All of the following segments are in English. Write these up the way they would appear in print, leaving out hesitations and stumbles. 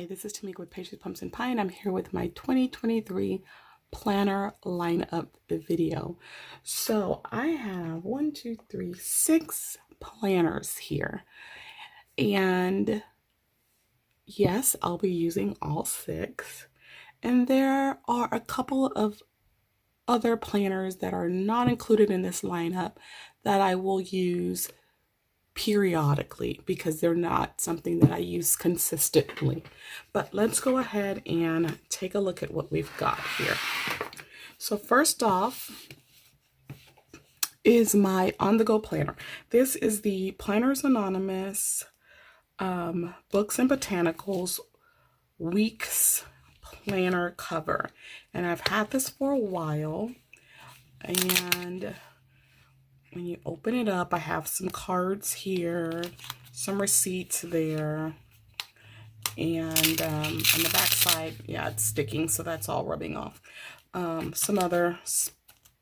Hi, this is Tamika with Patience Pumpkin Pie, and I'm here with my 2023 planner lineup video. So I have 6 planners here, and yes, I'll be using all 6. And there are a couple of other planners that are not included in this lineup that I will use periodically because they're not something that I use consistently. But let's go ahead and take a look at what we've got here. So first off is my on-the-go planner. This is the Planners Anonymous Books and Botanicals Weeks Planner cover. And I've had this for a while, and when you open it up, I have some cards here, some receipts there, and on the back side, yeah, it's sticking, so that's all rubbing off. Some other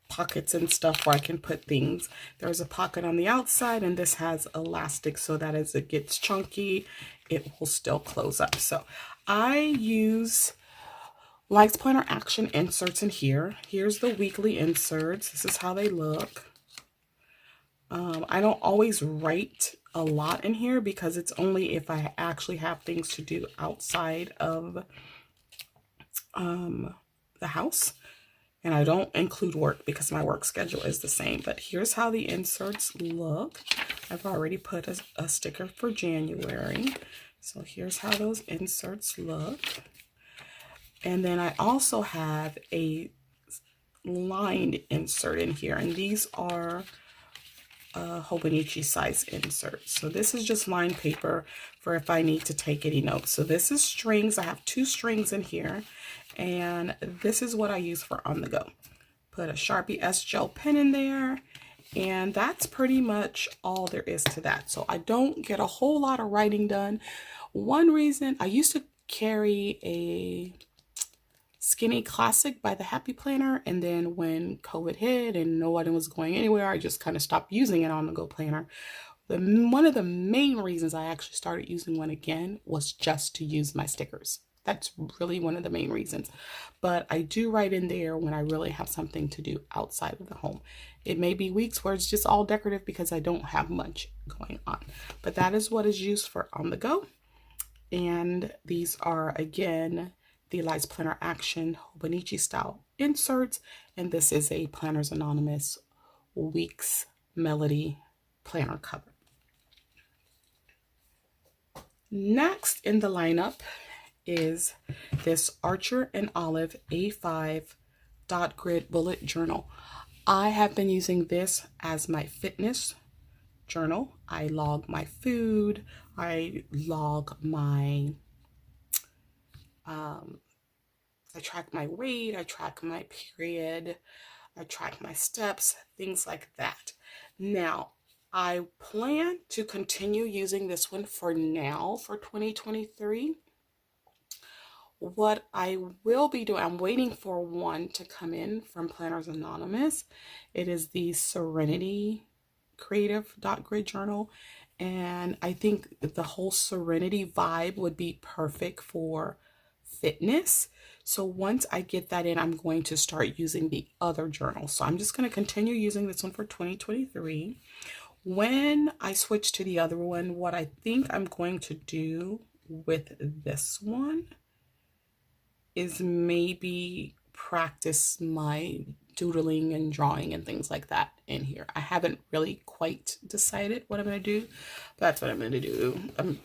pockets and stuff where I can put things. There's a pocket on the outside, and this has elastic so that as it gets chunky, it will still close up. So I use Likes Planner Action inserts in here. Here's the weekly inserts. This is how they look. I don't always write a lot in here because it's only if I actually have things to do outside of the house. And I don't include work because my work schedule is the same. But here's how the inserts look. I've already put a sticker for January. So here's how those inserts look. And then I also have a lined insert in here. And these are Hobonichi size inserts. So this is just lined paper for if I need to take any notes. So this is strings. I have 2 strings in here, and this is what I use for on the go. Put a Sharpie S gel pen in there, and that's pretty much all there is to that. So I don't get a whole lot of writing done. One reason, I used to carry a Skinny Classic by the Happy Planner, and then when COVID hit and no one was going anywhere, I just kind of stopped using it on the go planner. One of the main reasons I actually started using one again was just to use my stickers. That's really one of the main reasons. But I do write in there when I really have something to do outside of the home. It may be weeks where it's just all decorative because I don't have much going on. But that is what is used for on the go. And these are, again, the Likes Planner Action Hobonichi style inserts, and this is a Planners Anonymous Weeks Melody planner cover. Next in the lineup is this Archer and Olive A5 dot grid bullet journal. I have been using this as my fitness journal. I log my food, I log my I track my weight, I track my period, I track my steps, things like that. Now, I plan to continue using this one for now for 2023. What I will be doing, I'm waiting for one to come in from Planners Anonymous. It is the Serenity Creative Grid Journal. And I think the whole Serenity vibe would be perfect for fitness. So once I get that in, I'm going to start using the other journal. So I'm just going to continue using this one for 2023. When I switch to the other one, what I think I'm going to do with this one is maybe practice my doodling and drawing and things like that in here. I haven't really quite decided what I'm going to do, but that's what I'm going to do.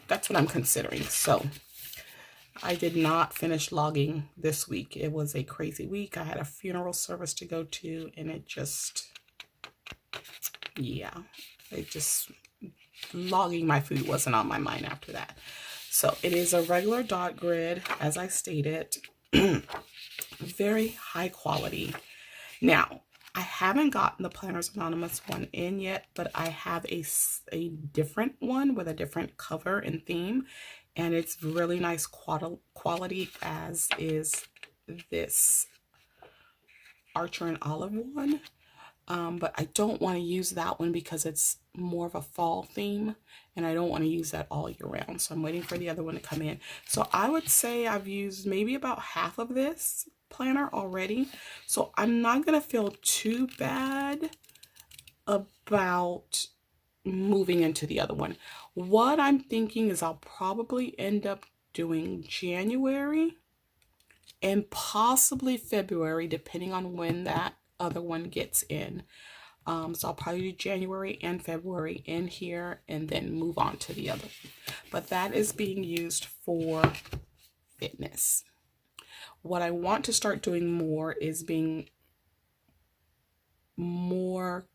That's what I'm considering. So I did not finish logging this week. It was a crazy week. I had a funeral service to go to, and it just, yeah, logging my food wasn't on my mind after that. So it is a regular dot grid, as I stated, very high quality. Now, I haven't gotten the Planners Anonymous one in yet, but I have a different one with a different cover and theme. And it's really nice quality, as is this Archer and Olive one. But I don't want to use that one because it's more of a fall theme and I don't want to use that all year round. So I'm waiting for the other one to come in. So I would say I've used maybe about half of this planner already. So I'm not going to feel too bad about moving into the other one. What I'm thinking is I'll probably end up doing January and possibly February, depending on when that other one gets in. So I'll probably do January and February in here and then move on to the other one. But that is being used for fitness. What I want to start doing more is being more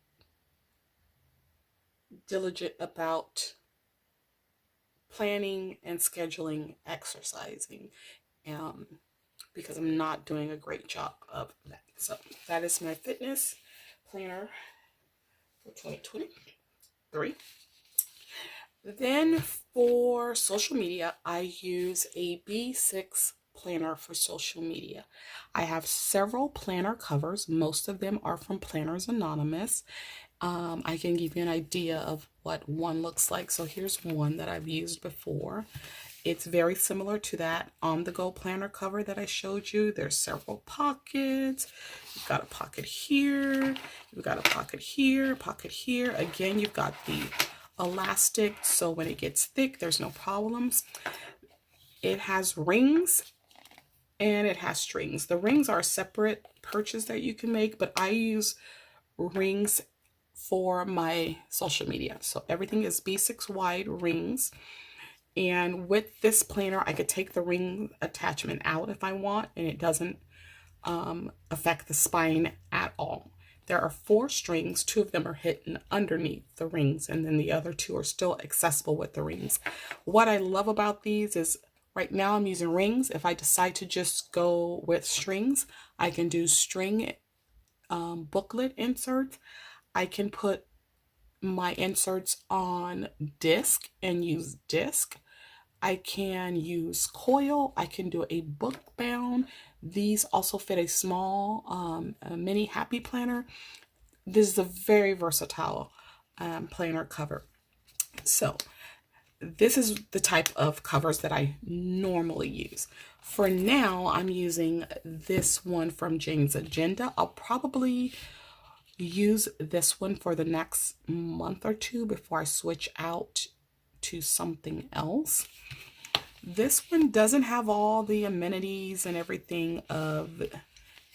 diligent about planning and scheduling exercising, because I'm not doing a great job of that. So that is my fitness planner for 2023. Then for social media, I use a B6 planner for social media. I have several planner covers. Most of them are from Planners Anonymous. I can give you an idea of what one looks like. So here's one that I've used before. It's very similar to that On The Go planner cover that I showed you. There's several pockets. You've got a pocket here. You've got a pocket here, pocket here. Again, you've got the elastic, so when it gets thick, there's no problems. It has rings and it has strings. The rings are a separate purchase that you can make, but I use rings for my social media. So everything is B6 wide rings. And with this planner, I could take the ring attachment out if I want, and it doesn't affect the spine at all. There are 4 strings. 2 of them are hidden underneath the rings, and then the other 2 are still accessible with the rings. What I love about these is right now I'm using rings. If I decide to just go with strings, I can do string booklet inserts. I can put my inserts on disc and use disc. I can use coil. I can do a book bound. These also fit a small a mini happy planner. This is a very versatile planner cover. So this is the type of covers that I normally use. For now, I'm using this one from Jane's Agenda. I'll probably use this one for the next month or 2 before I switch out to something else. This one doesn't have all the amenities and everything of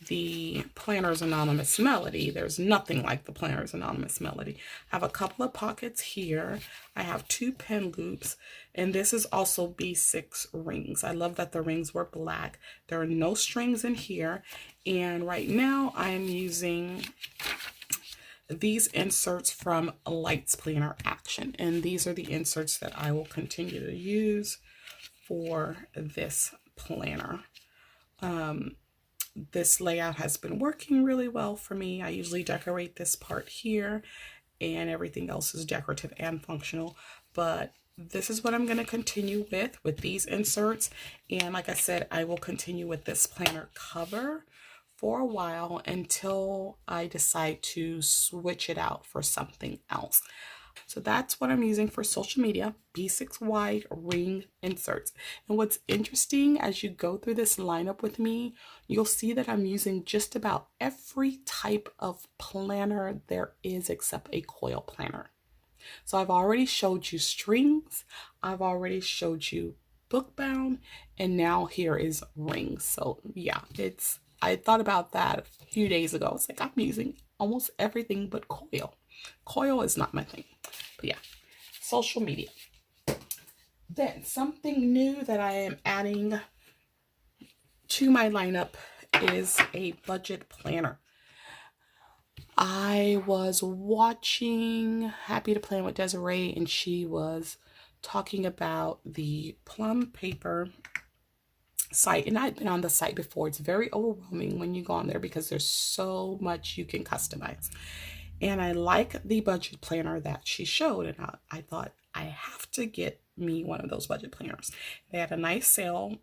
the Planners Anonymous Melody. There's nothing like the Planners Anonymous Melody. I have a couple of pockets here. I have 2 pen loops, and this is also B6 rings. I love that the rings were black. There are no strings in here, and right now I'm using these inserts from Lights Planner Action, and these are the inserts that I will continue to use for this planner. This layout has been working really well for me. I usually decorate this part here and everything else is decorative and functional, but this is what I'm going to continue with these inserts. And like I said, I will continue with this planner cover for a while until I decide to switch it out for something else. So that's what I'm using for social media, B6 wide ring inserts. And what's interesting, as you go through this lineup with me, you'll see that I'm using just about every type of planner there is except a coil planner. So I've already showed you strings, I've already showed you bookbound, and now here is rings. So yeah, I thought about that a few days ago. It's like I'm using almost everything but coil. Coil is not my thing. But yeah, social media. Then something new that I am adding to my lineup is a budget planner. I was watching Happy to Plan with Desiree, and she was talking about the Peony+Paper site, and I've been on the site before. It's very overwhelming when you go on there because there's so much you can customize. And I like the budget planner that she showed, and I thought I have to get me one of those budget planners. They had a nice sale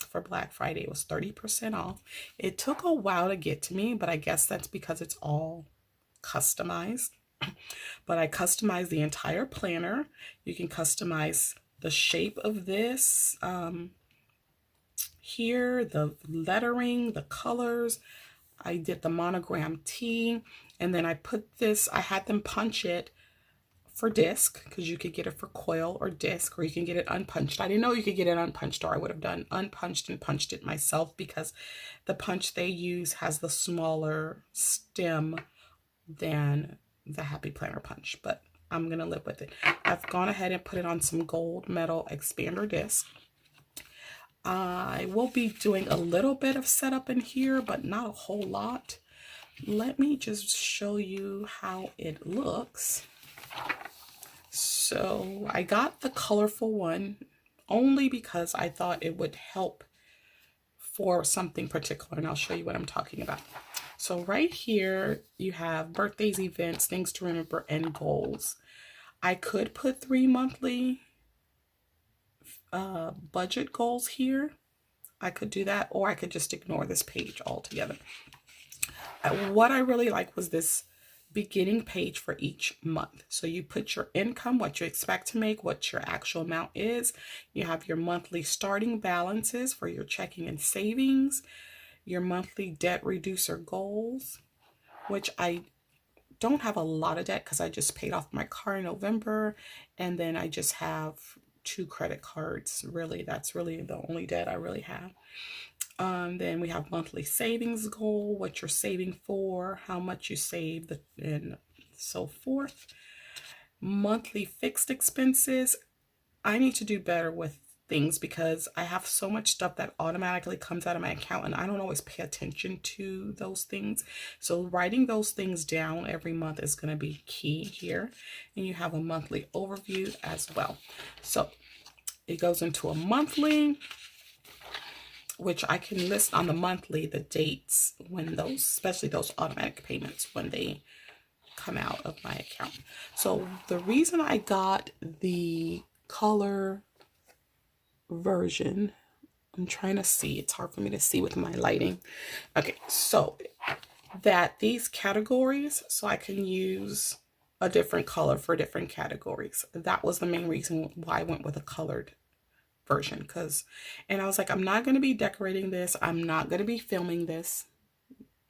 for Black Friday. It was 30% off. It took a while to get to me, but I guess that's because it's all customized, but I customized the entire planner. You can customize the shape of this here, the lettering, the colors. I did the monogram T, and then I put this, I had them punch it for disc, because you could get it for coil or disc, or you can get it unpunched. I didn't know you could get it unpunched, or I would have done unpunched and punched it myself, because the punch they use has the smaller stem than the Happy Planner punch, but I'm gonna live with it. I've gone ahead and put it on some gold metal expander disc. I will be doing a little bit of setup in here, but not a whole lot. Let me just show you how it looks. So I got the colorful one only because I thought it would help for something particular, and I'll show you what I'm talking about. So right here you have birthdays, events, things to remember, and goals. I could put 3 monthly budget goals here. I could do that, or I could just ignore this page altogether. What I really like was this beginning page for each month. So you put your income, what you expect to make, what your actual amount is. You have your monthly starting balances for your checking and savings, your monthly debt reducer goals, which I don't have a lot of debt because I just paid off my car in November, and then I just have 2 credit cards. Really, that's really the only debt I really have. Then we have monthly savings goal, what you're saving for, how much you saved, and so forth. Monthly fixed expenses. I need to do better with things because I have so much stuff that automatically comes out of my account, and I don't always pay attention to those things. So writing those things down every month is going to be key here. And you have a monthly overview as well. So it goes into a monthly, which I can list on the monthly the dates when those, especially those automatic payments, when they come out of my account. So the reason I got the color version, I'm trying to see, it's hard for me to see with my lighting. Okay, so that these categories, so I can use a different color for different categories. That was the main reason why I went with a colored version, and I was like, I'm not going to be decorating this, I'm not going to be filming this.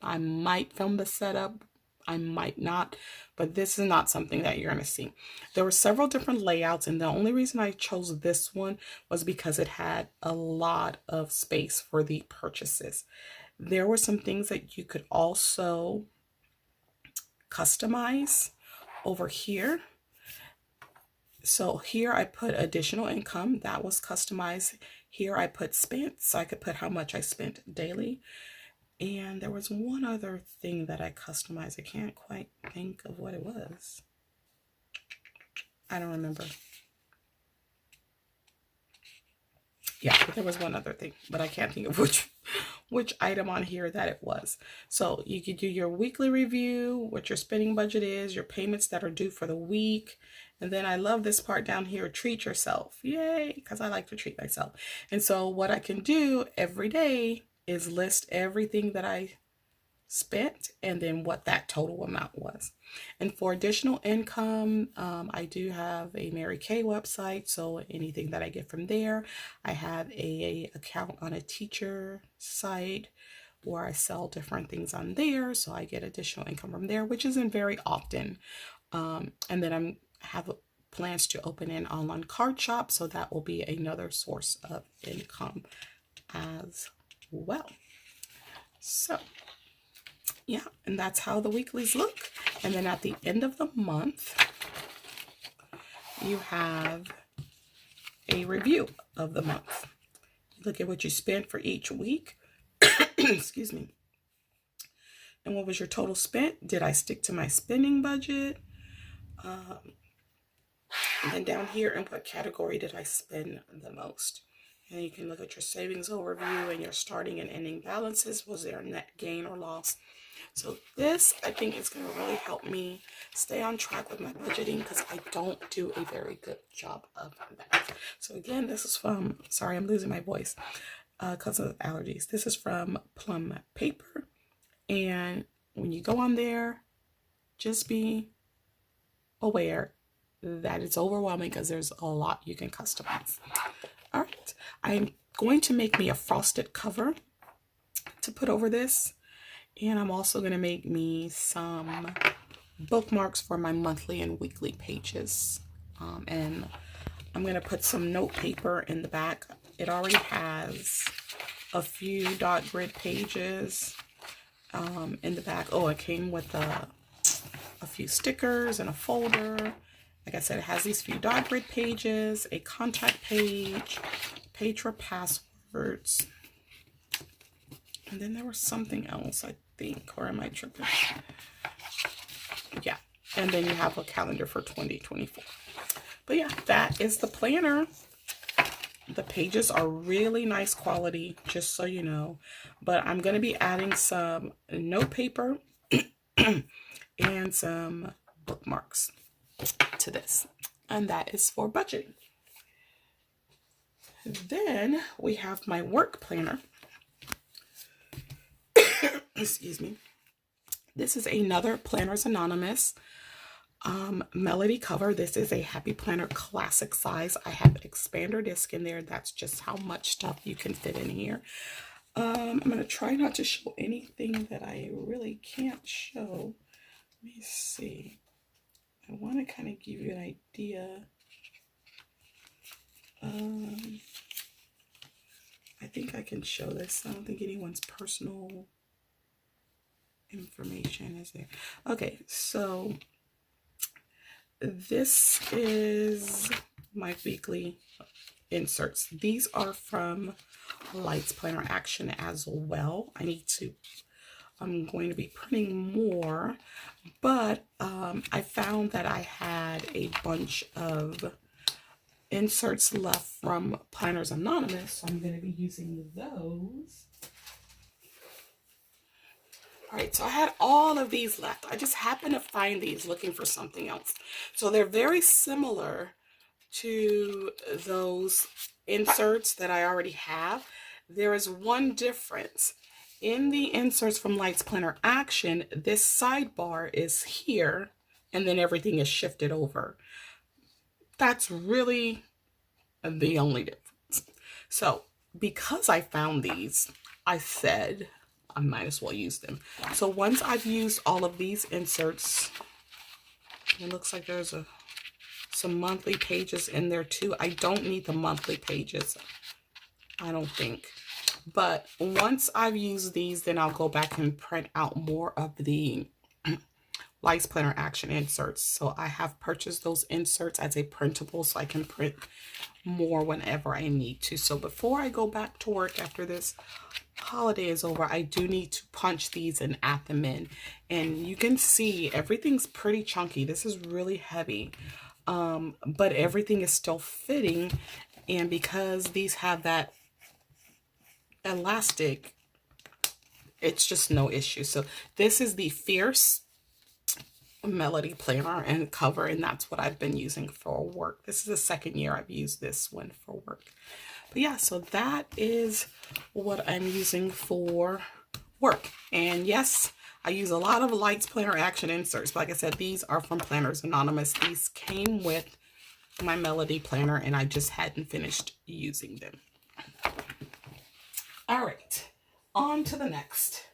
I might film the setup, I might not, but this is not something that you're going to see. There were several different layouts, and the only reason I chose this one was because it had a lot of space for the purchases. There were some things that you could also customize over here. So here I put additional income, that was customized. Here I put spent, so I could put how much I spent daily. And there was one other thing that I customized. I can't quite think of what it was. I don't remember. Yeah, but there was one other thing, but I can't think of which item on here that it was. So you could do your weekly review, what your spending budget is, your payments that are due for the week. And then I love this part down here, treat yourself. Yay, because I like to treat myself. And so what I can do every day is list everything that I spent and then what that total amount was. And for additional income, I do have a Mary Kay website, so anything that I get from there. I have a account on a teacher site where I sell different things on there, so I get additional income from there, which isn't very often. And then I have plans to open an online card shop, so that will be another source of income as well. So yeah, and that's how the weeklies look. And then at the end of the month, you have a review of the month. Look at what you spent for each week. Excuse me. And what was your total spent? Did I stick to my spending budget? And then down here, in what category did I spend the most? And you can look at your savings overview and your starting and ending balances. Was there a net gain or loss? So this, I think, is going to really help me stay on track with my budgeting because I don't do a very good job of that. So again, this is from, sorry, I'm losing my voice because of allergies. This is from Peony+Paper. And when you go on there, just be aware that it's overwhelming because there's a lot you can customize. All right, I'm going to make me a frosted cover to put over this, and I'm also going to make me some bookmarks for my monthly and weekly pages, and I'm going to put some note paper in the back. It already has a few dot grid pages in the back. Oh, it came with a few stickers and a folder. Like I said, it has these few dot grid pages, a contact page, page for passwords, and then there was something else, I think, or am I tripping? Yeah, and then you have a calendar for 2024. But yeah, that is the planner. The pages are really nice quality, just so you know. But I'm going to be adding some note paper and some bookmarks to this. And that is for budget. Then we have my work planner. Excuse me. This is another Planners Anonymous Melody cover. This is a Happy Planner classic size. I have expander disc in there. That's just how much stuff you can fit in here. I'm going to try not to show anything that I really can't show. Let me see. I want to kind of give you an idea. I think I can show this. I don't think anyone's personal information is there. Okay, so this is my weekly inserts. These are from Lights Planner Action as well. I'm going to be printing more, but I found that I had a bunch of inserts left from Planners Anonymous, so I'm going to be using those. All right, so I had all of these left. I just happened to find these looking for something else. So they're very similar to those inserts that I already have. There is one difference. In the inserts from Lights Planner Action, this sidebar is here, and then everything is shifted over. That's really the only difference. So because I found these, I said I might as well use them. So once I've used all of these inserts, it looks like there's some monthly pages in there too. I don't need the monthly pages, I don't think. But once I've used these, then I'll go back and print out more of the Lights Planner Action inserts. So I have purchased those inserts as a printable so I can print more whenever I need to. So before I go back to work after this holiday is over, I do need to punch these and add them in. And you can see everything's pretty chunky. This is really heavy, but everything is still fitting. And because these have that elastic, it's just no issue. So this is the Fierce Melody planner and cover, and that's what I've been using for work. This is the second year I've used this one for work. But yeah, so that is what I'm using for work. And yes, I use a lot of Lights Planner Action inserts. But like I said, these are from Planners Anonymous. These came with my Melody planner, and I just hadn't finished using them. All right, on to the next.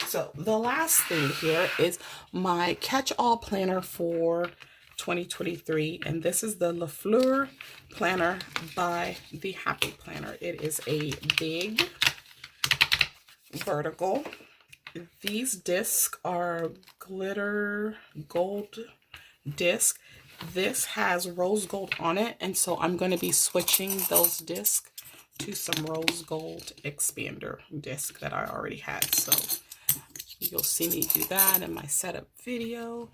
So the last thing here is my catch-all planner for 2023, and this is the LaFleur planner by the Happy Planner. It is a big vertical. These discs are glitter gold disc. This has rose gold on it, and so I'm going to be switching those discs to some rose gold expander disc that I already had. So you'll see me do that in my setup video.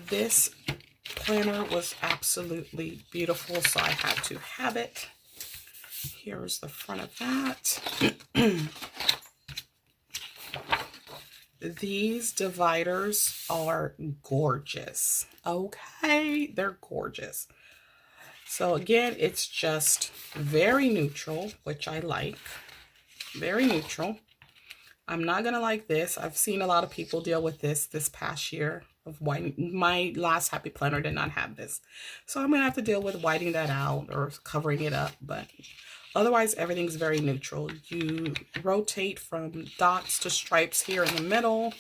This planner was absolutely beautiful, so I had to have it. Here's the front of that. These dividers are gorgeous. Okay, they're gorgeous. So again, it's just very neutral, which I like. Very neutral. I'm not going to like this. I've seen a lot of people deal with this past year. of whiting. My last happy planner did not have this. So I'm going to have to deal with whiting that out or covering it up. But otherwise, everything's very neutral. You rotate from dots to stripes here in the middle,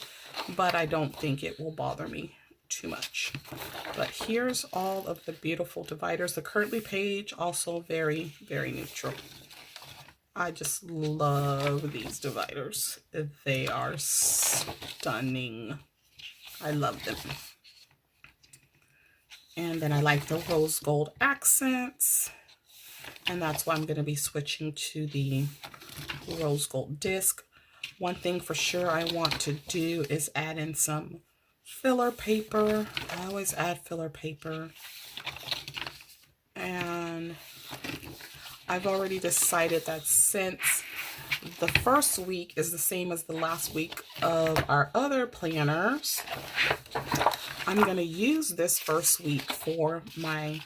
but I don't think it will bother me too much. But here's all of the beautiful dividers. The currently page, also very, very neutral. I just love these dividers. They are stunning. I love them. And then I like the rose gold accents. And that's why I'm going to be switching to the rose gold disc. One thing for sure I want to do is add in some filler paper. I always add filler paper. And I've already decided that since the first week is the same as the last week of our other planners, I'm going to use this first week for my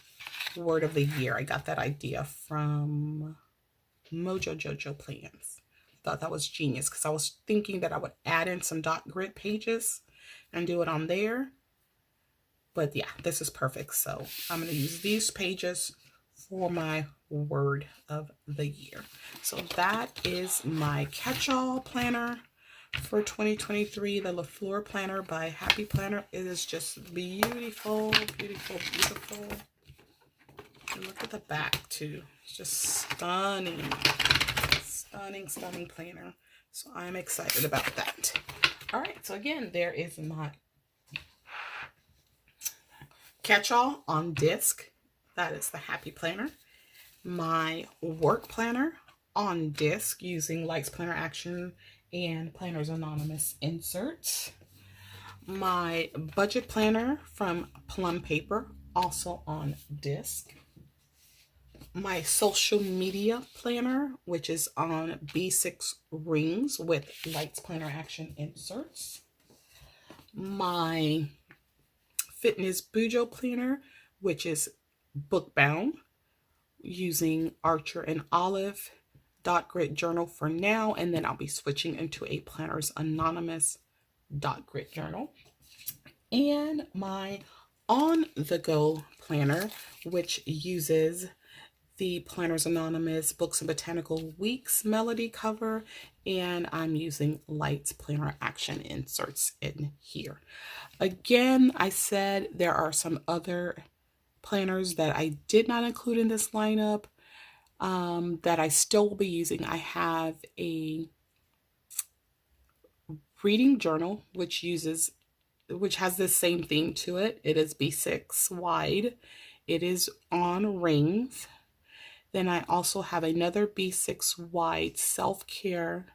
word of the year. I got that idea from Mojo Jojo Plans. Thought that was genius because I was thinking that I would add in some dot grid pages and do it on there. But yeah, this is perfect. So I'm going to use these pages for my word of the year. So that is my catch-all planner for 2023, the LaFleur planner by Happy Planner. It is just beautiful, beautiful, beautiful. And look at the back too. It's just stunning, stunning, stunning planner. So I'm excited about that. All right, so again, there is my catch-all on disc. That is the Happy Planner. My work planner on disc using Lights Planner Action and Planners Anonymous inserts. My budget planner from Peony+Paper, also on disc. My social media planner, which is on B6 rings with Lights Planner Action inserts. My Fitness Bujo planner, which is book bound, using Archer and Olive dot grid journal for now, and then I'll be switching into a Planners Anonymous dot grid journal. And my on the go planner, which uses the Planners Anonymous Books and Botanical Weeks melody cover, and I'm using Lights Planner Action inserts in here. Again, I said there are some other planners that I did not include in this lineup that I still will be using. I have a reading journal which has the same theme to it. It is B6 wide. It is on rings. Then I also have another B6 wide self-care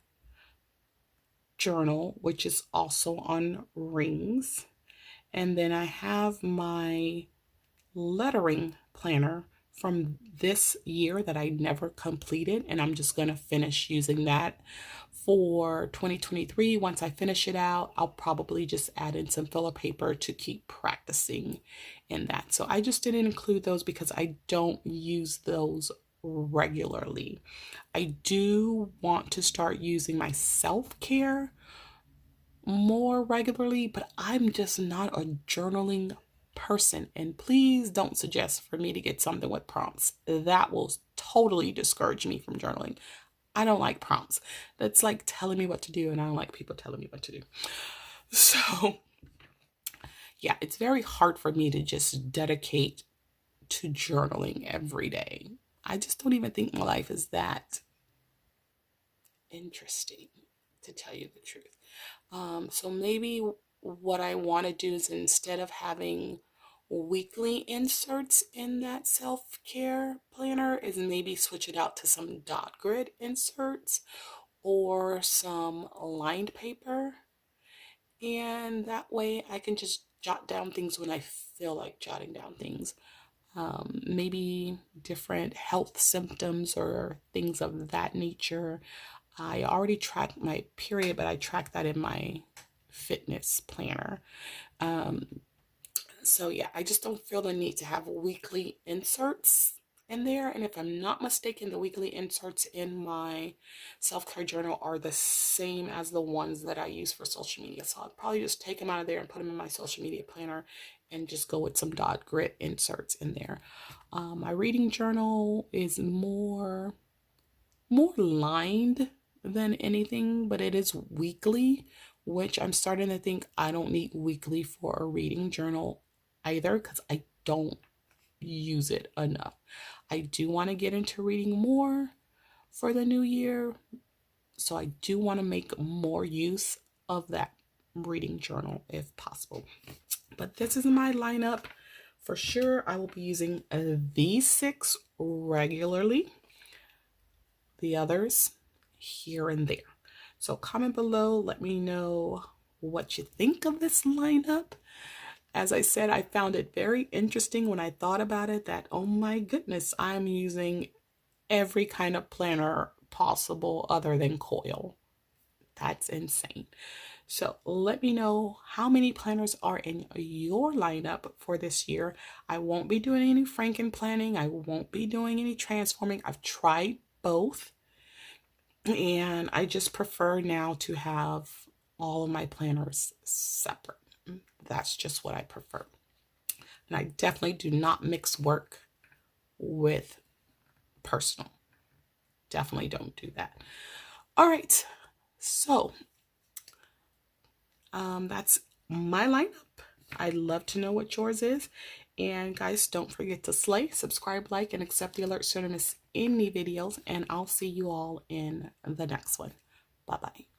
journal, which is also on rings. And then I have my lettering planner from this year that I never completed, and I'm just going to finish using that for 2023. Once I finish it out, I'll probably just add in some filler paper to keep practicing in that. So I just didn't include those because I don't use those regularly. I do want to start using my self-care more regularly, but I'm just not a journaling person. And please don't suggest for me to get something with prompts. That will totally discourage me from journaling. I don't like prompts. That's like telling me what to do, and I don't like people telling me what to do. So yeah, it's very hard for me to just dedicate to journaling every day. I just don't even think my life is that interesting, to tell you the truth. So maybe what I want to do is, instead of having weekly inserts in that self-care planner, is maybe switch it out to some dot grid inserts or some lined paper. And that way I can just jot down things when I feel like jotting down things. Maybe different health symptoms or things of that nature. I already tracked my period, but I tracked that in my fitness planner. So yeah, I just don't feel the need to have weekly inserts. in there. And if I'm not mistaken, the weekly inserts in my self-care journal are the same as the ones that I use for social media. So I'll probably just take them out of there and put them in my social media planner and just go with some dot grit inserts in there. My reading journal is more lined than anything, but it is weekly, which I'm starting to think I don't need weekly for a reading journal either, because I don't use it enough. I do want to get into reading more for the new year, so I do want to make more use of that reading journal if possible. But this is my lineup. For sure, I will be using these 6 regularly, the others here and there. So comment below, let me know what you think of this lineup. As I said, I found it very interesting when I thought about it that, oh my goodness, I'm using every kind of planner possible other than Coil. That's insane. So let me know how many planners are in your lineup for this year. I won't be doing any Franken planning. I won't be doing any transforming. I've tried both, and I just prefer now to have all of my planners separate. That's just what I prefer. And I definitely do not mix work with personal. Definitely don't do that. All right. So that's my lineup. I'd love to know what yours is. And guys, don't forget to slay, subscribe, like, and accept the alerts so you don't miss any videos. And I'll see you all in the next one. Bye-bye.